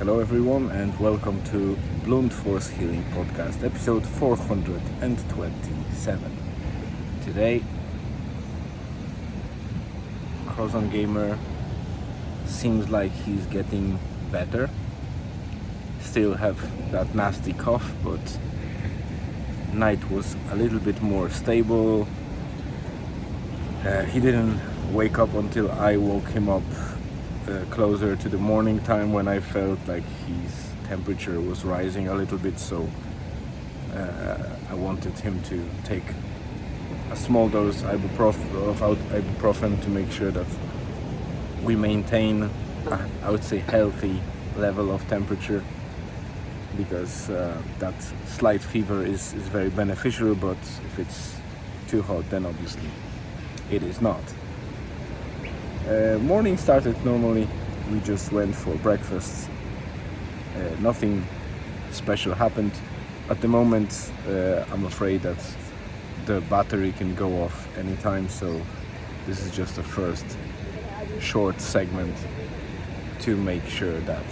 Hello everyone and welcome to Blunt Force Healing Podcast, episode 427. Today, Crozon Gamer seems like he's getting better. Still have that nasty cough, but night was a little bit more stable. He didn't wake up until I woke him up closer to the morning time, when I felt like his temperature was rising a little bit, so I wanted him to take a small dose of ibuprofen to make sure that we maintain I would say healthy level of temperature, because that slight fever is very beneficial, but if it's too hot then obviously it is not. Morning started normally. We just went for breakfast. Nothing special happened. At the moment, I'm afraid that the battery can go off anytime, so this is just a first short segment to make sure that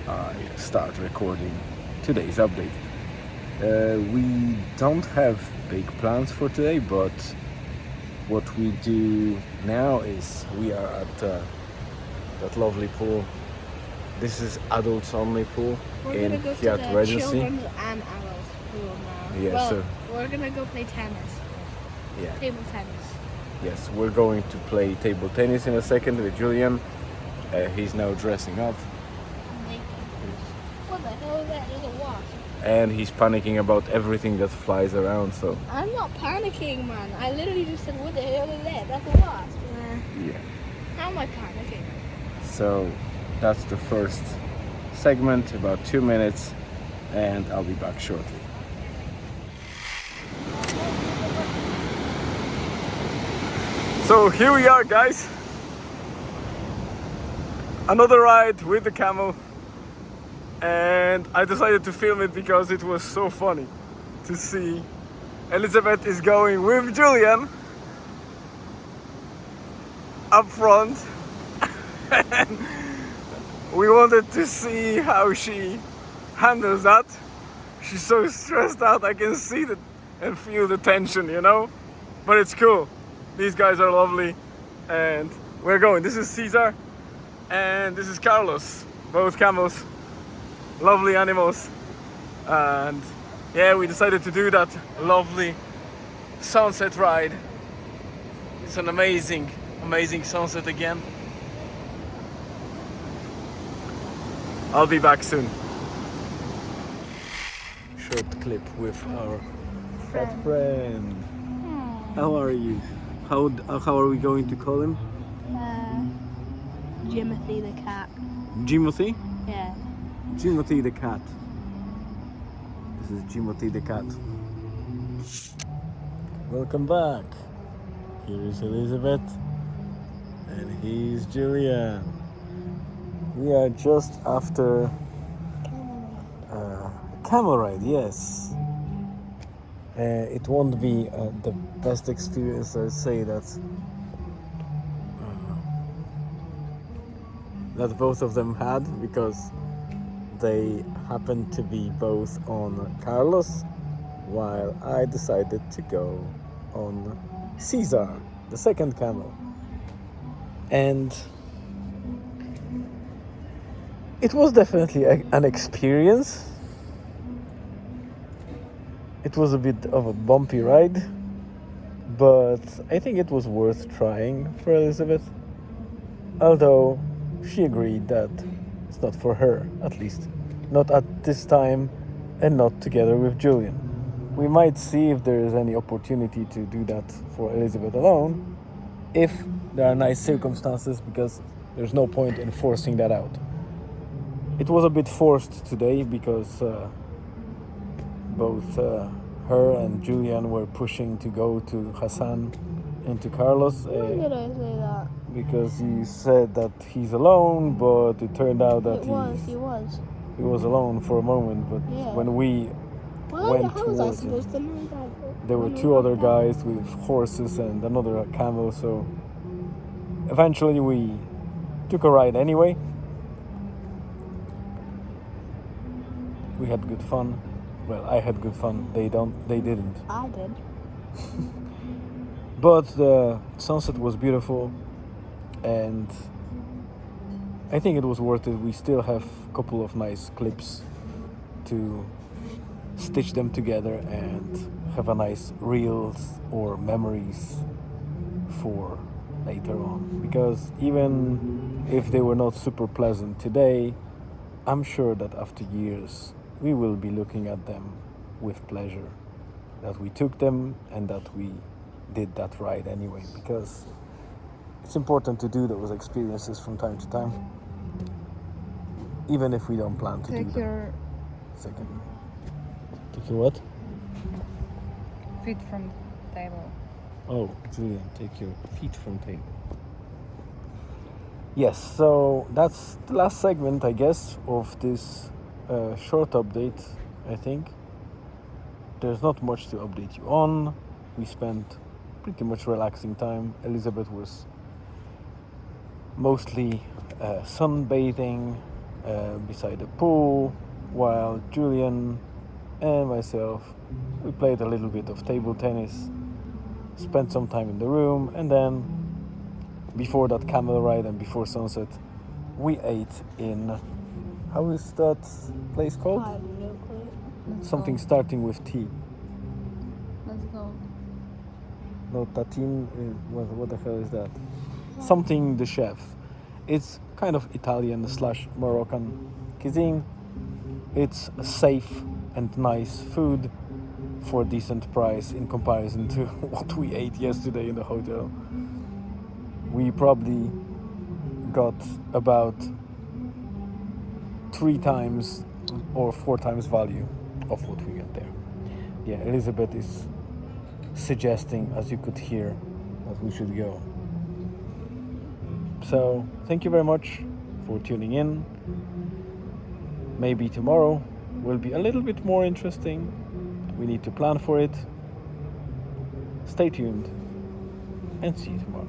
I start recording today's update. We don't have big plans for today, but what we do now is we are at that lovely pool. This is adults only pool. We're in gonna go to Fiat the Regency. children's and adults pool now. Yeah, well, so we're gonna go play tennis. yeah, Table tennis. yes, we're going to play table tennis in a second with Julian. He's now dressing up, What the hell is that? There's a wasp. and he's panicking about everything that flies around. So I'm not panicking, man. I literally just said, what the hell is that? That's a wasp. yeah. How am I panicking? So that's the first segment, about 2 minutes, and I'll be back shortly. So here we are, guys. Another ride with the camel, and I decided to film it because it was so funny to see Elizabeth is going with Julian up front. And we wanted to see how she handles that. She's so stressed out, I can see that and feel the tension, you know? But it's cool. These guys are lovely, and we're going. This is Cesar and this is Carlos, both camels, lovely animals. And yeah, we decided to do that lovely sunset ride. It's an amazing sunset again. I'll be back soon. Short clip with our friend. How are you? How are we going to call him? Jimothy the cat. Jimothy? Yeah. Jimothy the cat. This is Jimothy the cat. Welcome back. Here is Elizabeth, and he's Julian. We are just after a camel ride, yes. It won't be the best experience, I'd say, that both of them had, because they happened to be both on Carlos, while I decided to go on Cesar, the second camel. And it was definitely an experience. It was a bit of a bumpy ride, but I think it was worth trying for Elizabeth. Although she agreed that it's not for her, at least. Not at this time, and not together with Julian. We might see if there is any opportunity to do that for Elizabeth alone, if there are nice circumstances, because there's no point in forcing that out. It was a bit forced today because both her and Julian were pushing to go to Hassan and to Carlos. Why did I say that? Because you said that he's alone, but it turned out that He was. He was alone for a moment, but Yeah. when we went How was I towards him, supposed to know that? there were two other guys with horses and another camel, so eventually we took a ride anyway. We had good fun. Well, I had good fun. They didn't. I did. But the sunset was beautiful, and I think it was worth it. We still have a couple of nice clips to stitch them together and have a nice reels or memories for later on. Because even if they were not super pleasant today, I'm sure that after years we will be looking at them with pleasure, that we took them and that we did that ride anyway, because it's important to do those experiences from time to time, even if we don't plan to do them. Take your Second. Take your what? feet from the table. Oh, Julian, take your feet from table. Yes, so that's the last segment, I guess, of this short update, I think. There's not much to update you on. We spent pretty much relaxing time. Elizabeth was mostly sunbathing beside the pool, while Julian and myself, we played a little bit of table tennis, spent some time in the room, and then before that camel ride and before sunset, we ate in, how is that place called? I have no clue. Let's Something go. starting with T. Let's go. No, Tatin, what the hell is that? Something the chef. It's kind of Italian / Moroccan cuisine. It's safe and nice food for a decent price in comparison to what we ate yesterday in the hotel. We probably got about 3 times or 4 times value of what we got there. Yeah, Elizabeth is suggesting, as you could hear, that we should go. So, thank you very much for tuning in. Maybe tomorrow will be a little bit more interesting. We need to plan for it. Stay tuned and see you tomorrow.